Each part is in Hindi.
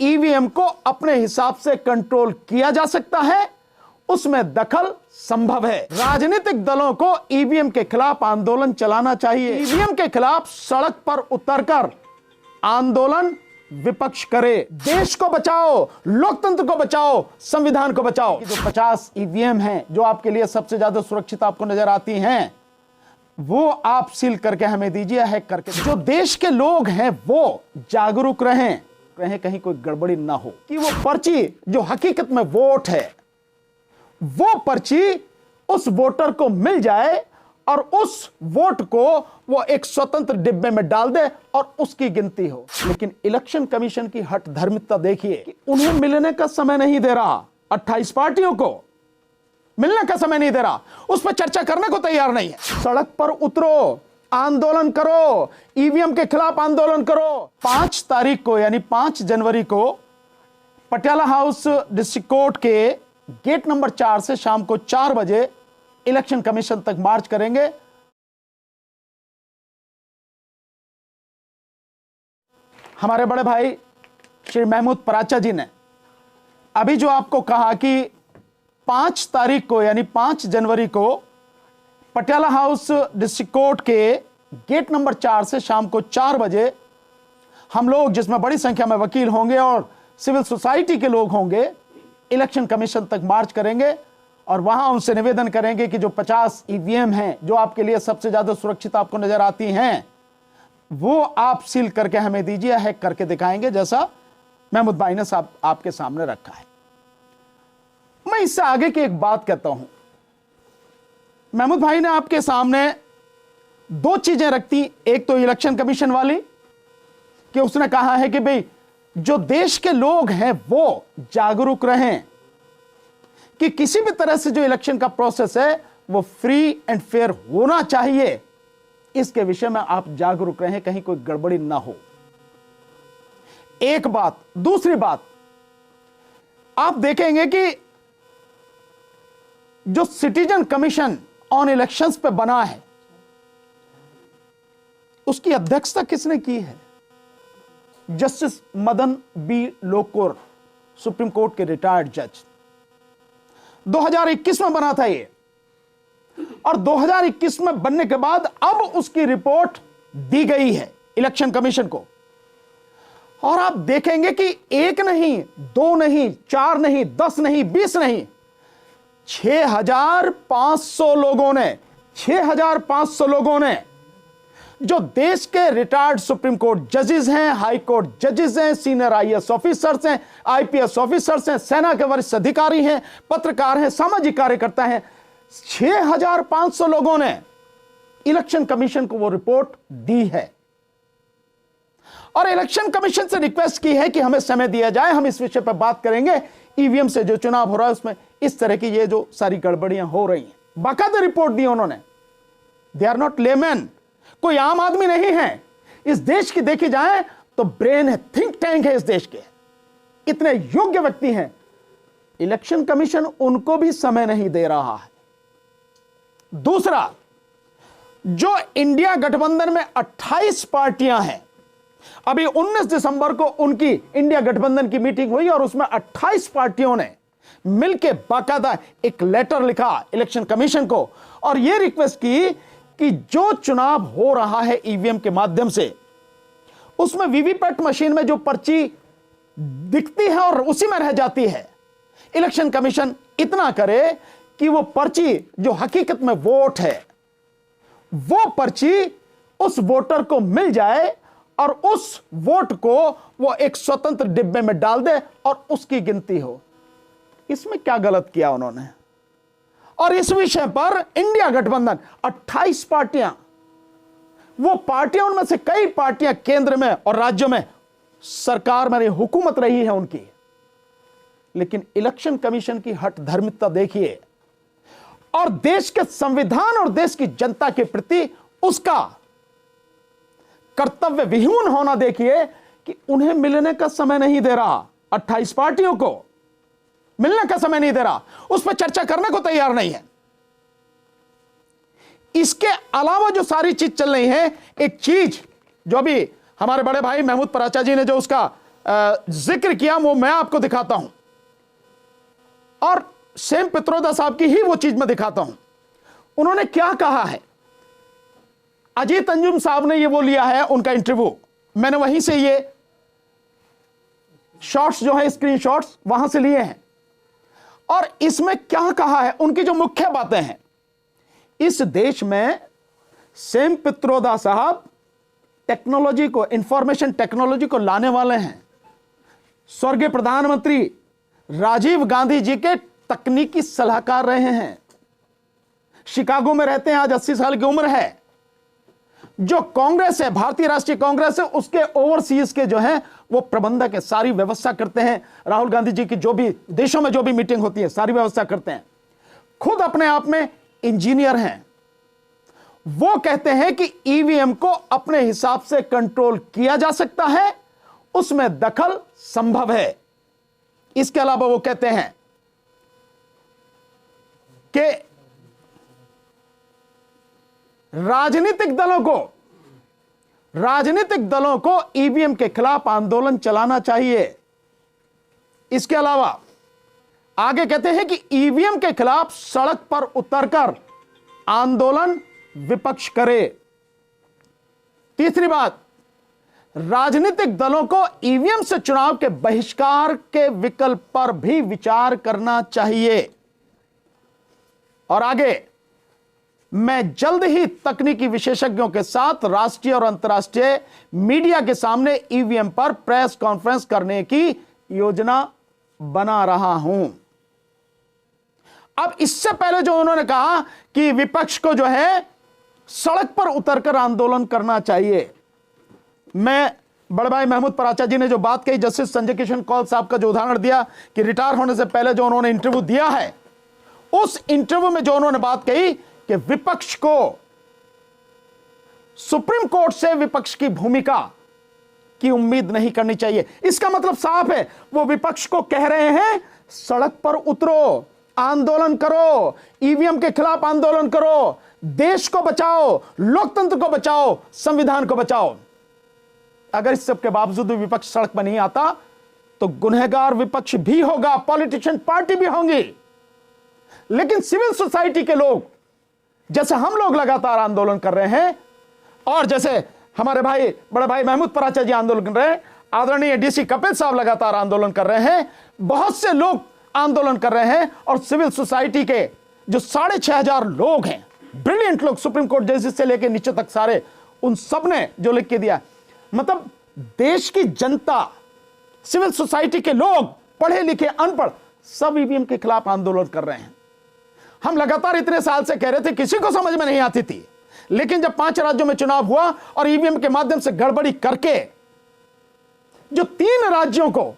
ईवीएम को अपने हिसाब से कंट्रोल किया जा सकता है, उसमें दखल संभव है। राजनीतिक दलों को ईवीएम के खिलाफ आंदोलन चलाना चाहिए। ईवीएम के खिलाफ सड़क पर उतरकर आंदोलन विपक्ष करे। देश को बचाओ, लोकतंत्र को बचाओ, संविधान को बचाओ। जो 50 ईवीएम हैं जो आपके लिए सबसे ज्यादा सुरक्षित आपको नजर आती हैं, वो आप सील करके हमें दीजिए, हैक करके। जो देश के लोग हैं वो जागरूक रहें, कहीं कोई गड़बड़ी ना हो कि वो पर्ची जो हकीकत में वोट है, वो पर्ची उस वोटर को मिल जाए और उस वोट को वो एक स्वतंत्र डिब्बे में डाल दे और उसकी गिनती हो। लेकिन इलेक्शन कमीशन की हठ धर्मिता देखिए कि उन्हें मिलने का समय नहीं दे रहा, 28 पार्टियों को मिलने का समय नहीं दे रहा, उस पर चर्चा करने को तैयार नहीं है। सड़क पर उतरो, आंदोलन करो, ईवीएम के खिलाफ आंदोलन करो। 5 तारीख को यानी 5 जनवरी को पटियाला हाउस डिस्ट्रिक्ट कोर्ट के गेट नंबर 4 से शाम को 4 बजे इलेक्शन कमीशन तक मार्च करेंगे। हमारे बड़े भाई श्री महमूद पराचा जी ने अभी जो आपको कहा कि 5 तारीख को यानी 5 जनवरी को पटियाला हाउस डिस्ट्रिक्ट कोर्ट के गेट नंबर 4 से शाम को 4 बजे हम लोग, जिसमें बड़ी संख्या में वकील होंगे और सिविल सोसाइटी के लोग होंगे, इलेक्शन कमीशन तक मार्च करेंगे और वहां उनसे निवेदन करेंगे कि जो 50 ईवीएम हैं जो आपके लिए सबसे ज्यादा सुरक्षित आपको नजर आती हैं, वो आप सील करके हमें दीजिए, हैक करके दिखाएंगे, जैसा महमूद भाई ने आपके सामने रखा है। मैं इससे आगे की एक बात कहता हूं। महमूद भाई ने आपके सामने 2 चीजें रखती, एक तो इलेक्शन कमीशन वाली कि उसने कहा है कि भाई जो देश के लोग हैं वो जागरूक रहें कि किसी भी तरह से जो इलेक्शन का प्रोसेस है वो फ्री एंड फेयर होना चाहिए। इसके विषय में आप जागरूक रहें, कहीं कोई गड़बड़ी ना हो। एक बात। दूसरी बात, आप देखेंगे कि जो सिटीजन कमीशन ऑन इलेक्शंस पे बना है, उसकी अध्यक्षता किसने की है? Justice Madan B Lokur, supreme court के रिटायर्ड जज। 2021 में बना था ये, और 2021 में बनने के बाद अब उसकी रिपोर्ट दी गई है इलेक्शन कमीशन को। और आप देखेंगे कि 1 नहीं, 2 नहीं, 4 नहीं, 10 नहीं, 20 नहीं, 6,500 लोगों ने जो देश के रिटायर्ड सुप्रीम कोर्ट जजेस हैं, हाई कोर्ट जजेस हैं, सीनियर आईएएस ऑफिसर्स हैं, आईपीएस ऑफिसर्स हैं, सेना के वरिष्ठ अधिकारी हैं, पत्रकार हैं, सामाजिक कार्यकर्ता हैं, 6,500 लोगों ने इलेक्शन कमीशन को वो रिपोर्ट दी है। और इलेक्शन कमीशन से रिक्वेस्ट की है कि हमें समय दिया जाए, हम इस विषय पर बात करेंगे। ईवीएम से जो चुनाव हो रहा है उसमें इस तरह की ये जो सारी गड़बड़ियां हो रही हैं, बाकायदा रिपोर्ट दी उन्होंने। दे आर नॉट लेमैन, कोई आम आदमी नहीं है। इस देश की देखी जाए तो ब्रेन है, थिंक टैंक है इस देश के, इतने योग्य व्यक्ति हैं। इलेक्शन कमीशन उनको भी समय नहीं दे रहा है। दूसरा, जो इंडिया गठबंधन में 28 पार्टियां हैं, अभी 19 दिसंबर को उनकी इंडिया गठबंधन की मीटिंग हुई और उसमें 28 पार्टियों ने मिलकर बाकायदा एक लेटर लिखा इलेक्शन कमीशन को और यह रिक्वेस्ट की कि जो चुनाव हो रहा है ईवीएम के माध्यम से, उसमें वीवीपैट मशीन में जो पर्ची दिखती है और उसी में रह जाती है, इलेक्शन कमीशन इतना करे कि वो पर्ची जो हकीकत में वोट है, वो पर्ची उस वोटर को मिल जाए और उस वोट को वो एक स्वतंत्र डिब्बे में डाल दे और उसकी गिनती हो। इसमें क्या गलत किया उन्होंने? और इस विषय पर इंडिया गठबंधन 28 पार्टियां, वो पार्टियां, उनमें से कई पार्टियां केंद्र में और राज्यों में सरकार में हुकूमत रही है उनकी, लेकिन इलेक्शन कमीशन की हठ धर्मिता देखिए और देश के संविधान और देश की जनता के प्रति उसका कर्तव्य विहीन होना देखिए कि उन्हें मिलने का समय नहीं दे रहा, 28 पार्टियों को मिलने का समय नहीं दे रहा, उस पर चर्चा करने को तैयार नहीं है। इसके अलावा जो सारी चीज चल रही है, एक चीज जो अभी हमारे बड़े भाई महमूद पराचा जी ने जो उसका जिक्र किया वो मैं आपको दिखाता हूं, और सेम पित्रोदा साहब की ही वो चीज मैं दिखाता हूं। उन्होंने क्या कहा है, अजीत अंजुम साहब ने ये वो लिया है उनका इंटरव्यू, मैंने वहीं से ये शॉट्स जो है स्क्रीन शॉट्स वहां से लिए हैं, और इसमें क्या कहा है, उनकी जो मुख्य बातें हैं। इस देश में सेम पित्रोदा साहब टेक्नोलॉजी को, इंफॉर्मेशन टेक्नोलॉजी को लाने वाले हैं। स्वर्गीय प्रधानमंत्री राजीव गांधी जी के तकनीकी सलाहकार रहे हैं, शिकागो में रहते हैं, आज 80 साल की उम्र है। जो कांग्रेस है, भारतीय राष्ट्रीय कांग्रेस है, उसके ओवरसीज के जो हैं वो प्रबंधक है, सारी व्यवस्था करते हैं। राहुल गांधी जी की जो भी देशों में जो भी मीटिंग होती है सारी व्यवस्था करते हैं, खुद अपने आप में इंजीनियर हैं। वो कहते हैं कि ईवीएम को अपने हिसाब से कंट्रोल किया जा सकता है, उसमें दखल संभव है। इसके अलावा वो कहते हैं कि राजनीतिक दलों को ईवीएम के खिलाफ आंदोलन चलाना चाहिए। इसके अलावा आगे कहते हैं कि ईवीएम के खिलाफ सड़क पर उतरकर आंदोलन विपक्ष करे। तीसरी बात, राजनीतिक दलों को ईवीएम से चुनाव के बहिष्कार के विकल्प पर भी विचार करना चाहिए। और आगे, मैं जल्द ही तकनीकी विशेषज्ञों के साथ राष्ट्रीय और अंतर्राष्ट्रीय मीडिया के सामने ईवीएम पर प्रेस कॉन्फ्रेंस करने की योजना बना रहा हूं। अब इससे पहले जो उन्होंने कहा कि विपक्ष को जो है सड़क पर उतरकर आंदोलन करना चाहिए, मैं बड़े भाई महमूद पराचा जी ने जो बात कही, जस्टिस संजय किशन कौल साहब का जो उदाहरण दिया कि रिटायर होने से पहले जो उन्होंने इंटरव्यू दिया है, उस इंटरव्यू में जो उन्होंने बात कही कि विपक्ष को सुप्रीम कोर्ट से विपक्ष की भूमिका की उम्मीद नहीं करनी चाहिए। इसका मतलब साफ है, वो विपक्ष को कह रहे हैं सड़क पर उतरो, आंदोलन करो, ईवीएम के खिलाफ आंदोलन करो, देश को बचाओ, लोकतंत्र को बचाओ, संविधान को बचाओ। अगर इस सब के बावजूद भी विपक्ष सड़क पर नहीं आता तो गुनहगार विपक्ष भी होगा, पॉलिटिशियन पार्टी भी होंगी। लेकिन सिविल सोसाइटी के लोग, जैसे हम लोग लगातार आंदोलन कर रहे हैं, और जैसे हमारे भाई बड़े भाई महमूद पराचा जी आंदोलन कर रहे हैं, आदरणीय डीसी कपिल साहब लगातार आंदोलन कर रहे हैं, बहुत से लोग आंदोलन कर रहे हैं, और सिविल सोसाइटी के जो 6,500 लोग हैं, ब्रिलियंट लोग, सुप्रीम कोर्ट जजेस से लेकर नीचे तक सारे, उन सब ने जो लिख के दिया, मतलब देश की जनता, सिविल सोसाइटी के लोग, पढ़े लिखे अनपढ़, सब ईवीएम के खिलाफ आंदोलन कर रहे हैं। हम लगातार इतने साल से कह रहे थे, किसी को समझ में नहीं आती थी, लेकिन जब 5 राज्यों में चुनाव हुआ और ईवीएम के माध्यम से गड़बड़ी करके जो 3 राज्यों को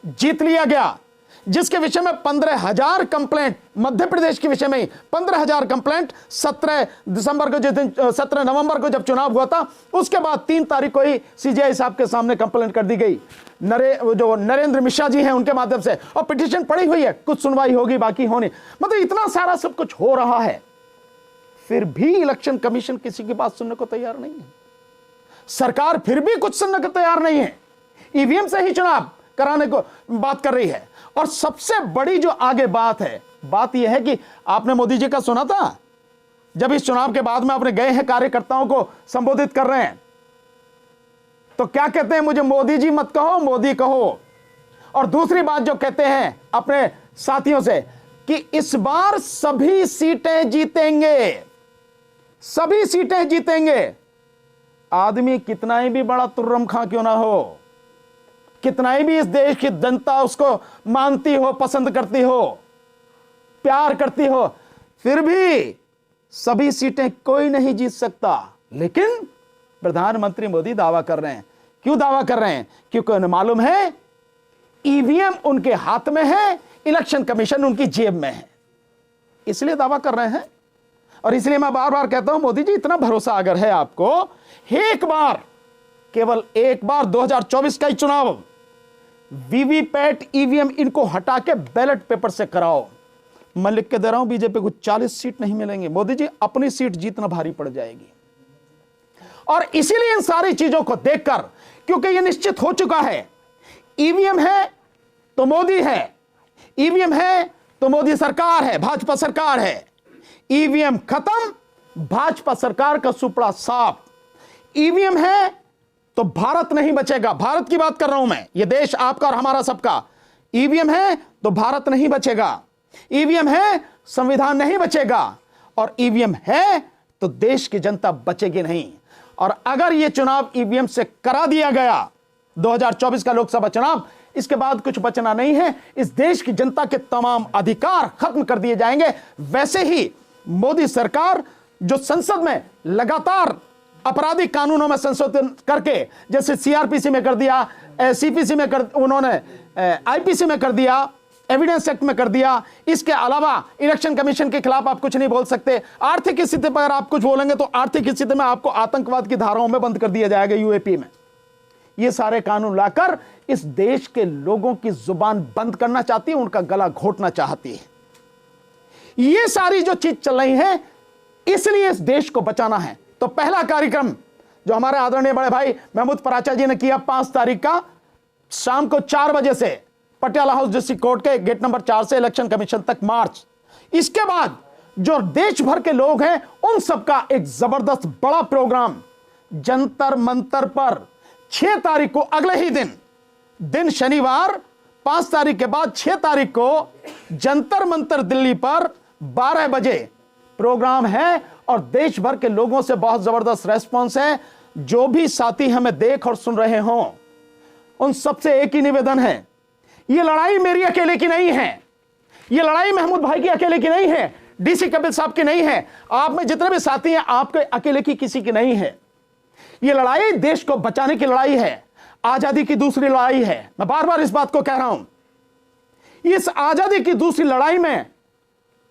जीत लिया गया, जिसके विषय में 15,000 कंप्लेंट, मध्य प्रदेश के विषय में 15,000 कंप्लेंट 17 दिसंबर को, जिस दिन 17 नवंबर को जब चुनाव हुआ था, उसके बाद 3 तारीख को ही सीजीआई साहब के सामने कंप्लेंट कर दी गई, जो नरेंद्र मिश्रा जी हैं उनके माध्यम से, और पिटीशन पड़ी हुई है, कुछ सुनवाई होगी, बाकी होनी, मतलब इतना सारा सब कुछ हो रहा है, फिर भी इलेक्शन कमीशन किसी की बात सुनने को तैयार नहीं है। सरकार फिर भी कुछ सुनने को तैयार नहीं है, ईवीएम से ही चुनाव कराने को बात कर रही है। और सबसे बड़ी जो आगे बात है, बात यह है कि आपने मोदी जी का सुना था, जब इस चुनाव के बाद में अपने गए हैं कार्यकर्ताओं को संबोधित कर रहे हैं, तो क्या कहते हैं, मुझे मोदी जी मत कहो, मोदी कहो। और दूसरी बात जो कहते हैं अपने साथियों से कि इस बार सभी सीटें जीतेंगे, सभी सीटें जीतेंगे। आदमी कितना ही भी बड़ा तुर्रम खां क्यों ना हो, कितना ही भी इस देश की जनता उसको मानती हो, पसंद करती हो, प्यार करती हो, फिर भी सभी सीटें कोई नहीं जीत सकता। लेकिन प्रधानमंत्री मोदी दावा कर रहे हैं। क्यों दावा कर रहे हैं? क्योंकि उन्हें मालूम है ईवीएम उनके हाथ में है, इलेक्शन कमीशन उनकी जेब में है, इसलिए दावा कर रहे हैं। और इसलिए मैं बार बार कहता हूं, मोदी जी इतना भरोसा अगर है आपको, एक बार, केवल एक बार 2024 का ही चुनाव वीवीपैट ईवीएम इनको हटा के बैलेट पेपर से कराओ। मैं लिख के दे रहा हूं, बीजेपी को 40 सीट नहीं मिलेंगे, मोदी जी अपनी सीट जीतना भारी पड़ जाएगी। और इसीलिए इन सारी चीजों को देखकर, क्योंकि यह निश्चित हो चुका है ईवीएम है तो मोदी है, ईवीएम है तो मोदी सरकार है, भाजपा सरकार है। ईवीएम खत्म, भाजपा सरकार का सुपड़ा साफ। ईवीएम है तो भारत नहीं बचेगा। भारत की बात कर रहा हूं मैं, यह देश आपका और हमारा सबका। ईवीएम है तो भारत नहीं बचेगा, ईवीएम है संविधान नहीं बचेगा, और ईवीएम है तो देश की जनता बचेगी नहीं। और अगर यह चुनाव ईवीएम से करा दिया गया, 2024 का लोकसभा चुनाव, इसके बाद कुछ बचना नहीं है। इस देश की जनता के तमाम अधिकार खत्म कर दिए जाएंगे। वैसे ही मोदी सरकार जो संसद में लगातार आपराधिक कानूनों में संशोधन करके, जैसे सीआरपीसी में कर दिया, सीपीसी में कर, उन्होंने आईपीसी में कर दिया, एविडेंस एक्ट में कर दिया, इसके अलावा इलेक्शन कमीशन के खिलाफ आप कुछ नहीं बोल सकते। आर्थिक स्थिति पर आप कुछ बोलेंगे तो आर्थिक स्थिति में आपको आतंकवाद की धाराओं में बंद कर दिया जाएगा, यूएपी में। ये सारे कानून लाकर इस देश के लोगों की जुबान बंद करना चाहती है, उनका गला घोटना चाहती है। ये सारी जो चीज चल रही है, इसलिए इस देश को बचाना है। तो पहला कार्यक्रम जो हमारे आदरणीय बड़े भाई महमूद पराचा जी ने किया 5 तारीख का शाम को 4 बजे से पटियाला हाउस डिस्ट्रिक्ट कोर्ट के गेट नंबर 4 से इलेक्शन कमीशन तक मार्च। इसके बाद जो देश भर के लोग हैं उन सबका एक जबरदस्त बड़ा प्रोग्राम जंतर मंतर पर 6 तारीख को, अगले ही दिन शनिवार 5 तारीख के बाद 6 तारीख को जंतर मंतर दिल्ली पर 12 बजे प्रोग्राम है। और देश भर के लोगों से बहुत जबरदस्त रेस्पॉन्स है। जो भी साथी हमें देख और सुन रहे हों, उन सबसे एक ही निवेदन है, यह लड़ाई मेरी अकेले की नहीं है, यह लड़ाई महमूद भाई की अकेले की नहीं है, डीसी कपिल साहब की नहीं है, आप में जितने भी साथी हैं आपके अकेले की किसी की नहीं है। यह लड़ाई देश को बचाने की लड़ाई है, आजादी की दूसरी लड़ाई है। मैं बार बार इस बात को कह रहा हूं। इस आजादी की दूसरी लड़ाई में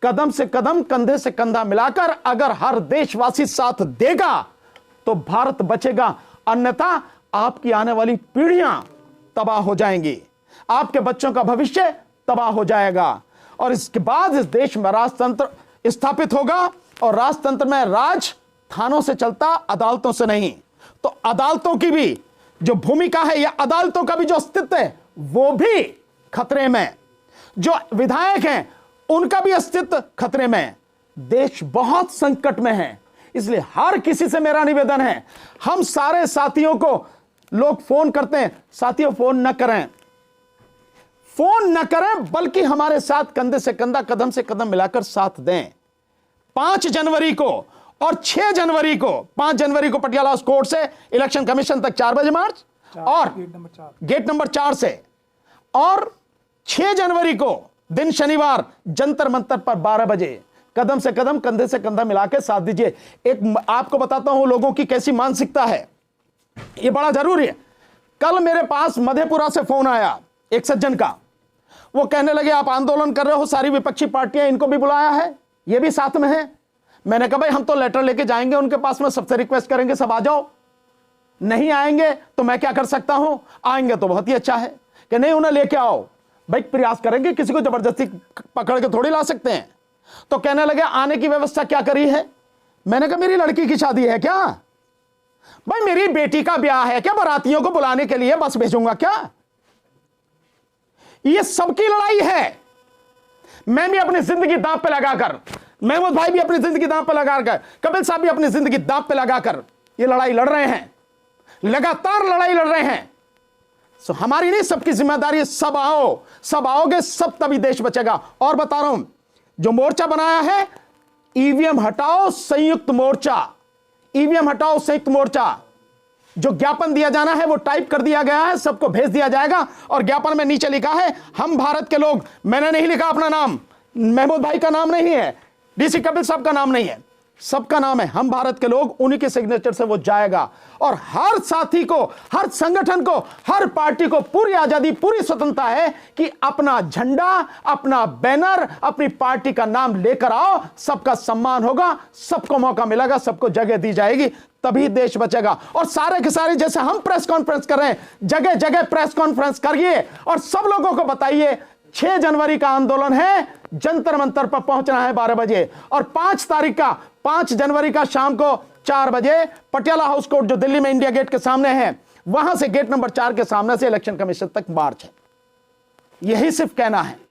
कदम से कदम, कंधे से कंधा मिलाकर अगर हर देशवासी साथ देगा तो भारत बचेगा, अन्यथा आपकी आने वाली पीढ़ियां तबाह हो जाएंगी, आपके बच्चों का भविष्य तबाह हो जाएगा। और इसके बाद इस देश में राजतंत्र स्थापित होगा, और राजतंत्र में राज थानों से चलता, अदालतों से नहीं। तो अदालतों की भी जो भूमिका है, या अदालतों का भी जो अस्तित्व है, वो भी खतरे में। जो विधायक हैं उनका भी अस्तित्व खतरे में। देश बहुत संकट में है। इसलिए हर किसी से मेरा निवेदन है, हम सारे साथियों को, लोग फोन करते हैं, साथियों फोन न करें, फोन न करें, बल्कि हमारे साथ कंधे से कंधा, कदम से कदम मिलाकर साथ दें। 5 जनवरी को और 6 जनवरी को, 5 जनवरी को पटियाला कोर्ट से इलेक्शन कमीशन तक 4 बजे मार्च, और गेट नंबर 4 से, और 6 जनवरी को दिन शनिवार जंतर मंतर पर 12 बजे कदम से कदम, कंधे से कंधा मिलाकर साथ दीजिए। एक आपको बताता हूं लोगों की कैसी मानसिकता है, यह बड़ा जरूरी है। कल मेरे पास मधेपुरा से फोन आया एक सज्जन का, वो कहने लगे आप आंदोलन कर रहे हो, सारी विपक्षी पार्टियां, इनको भी बुलाया है, ये भी साथ में है। मैंने कहा भाई हम तो लेटर लेके जाएंगे उनके पास में, सबसे रिक्वेस्ट करेंगे सब आ जाओ। नहीं आएंगे तो मैं क्या कर सकता हूं, आएंगे तो बहुत ही अच्छा है, कि नहीं उन्हें लेके आओ। भाई प्रयास करेंगे, किसी को जबरदस्ती पकड़ के थोड़ी ला सकते हैं। तो कहने लगे आने की व्यवस्था क्या करी है। मैंने कहा मेरी लड़की की शादी है क्या, भाई मेरी बेटी का ब्याह है क्या, बारातियों को बुलाने के लिए बस भेजूंगा क्या। ये सबकी लड़ाई है। मैं भी अपनी जिंदगी दांव पे लगाकर, महमूद भाई भी अपनी जिंदगी दांव पे लगाकर, कपिल साहब भी अपनी जिंदगी दांव पे लगाकर ये लड़ाई लड़ रहे हैं, लगातार लड़ाई लड़ रहे हैं। सो हमारी नहीं, सबकी जिम्मेदारी। सब आओ, सब आओगे, सब तभी देश बचेगा। और बता रहा हूं, जो मोर्चा बनाया है, ईवीएम हटाओ संयुक्त मोर्चा, ईवीएम हटाओ संयुक्त मोर्चा। जो ज्ञापन दिया जाना है वो टाइप कर दिया गया है, सबको भेज दिया जाएगा। और ज्ञापन में नीचे लिखा है हम भारत के लोग। मैंने नहीं लिखा अपना नाम, महमूद भाई का नाम नहीं है, डीसी कपिल साहब का नाम नहीं है, सबका नाम है हम भारत के लोग। उन्हीं के सिग्नेचर से वो जाएगा। और हर साथी को, हर संगठन को, हर पार्टी को पूरी आजादी, पूरी स्वतंत्रता है कि अपना झंडा, अपना बैनर, अपनी पार्टी का नाम लेकर आओ। सबका सम्मान होगा, सबको मौका मिलेगा, सबको जगह दी जाएगी, तभी देश बचेगा। और सारे के सारे, जैसे हम प्रेस कॉन्फ्रेंस कर रहे हैं, जगह जगह प्रेस कॉन्फ्रेंस करिए और सब लोगों को बताइए 6 जनवरी का आंदोलन है, जंतर मंतर पर पहुंचना है 12 बजे। और 5 जनवरी का शाम को 4 बजे पटियाला हाउस कोर्ट जो दिल्ली में इंडिया गेट के सामने है, वहां से गेट नंबर 4 के सामने से इलेक्शन कमीशन तक मार्च है। यही सिर्फ कहना है।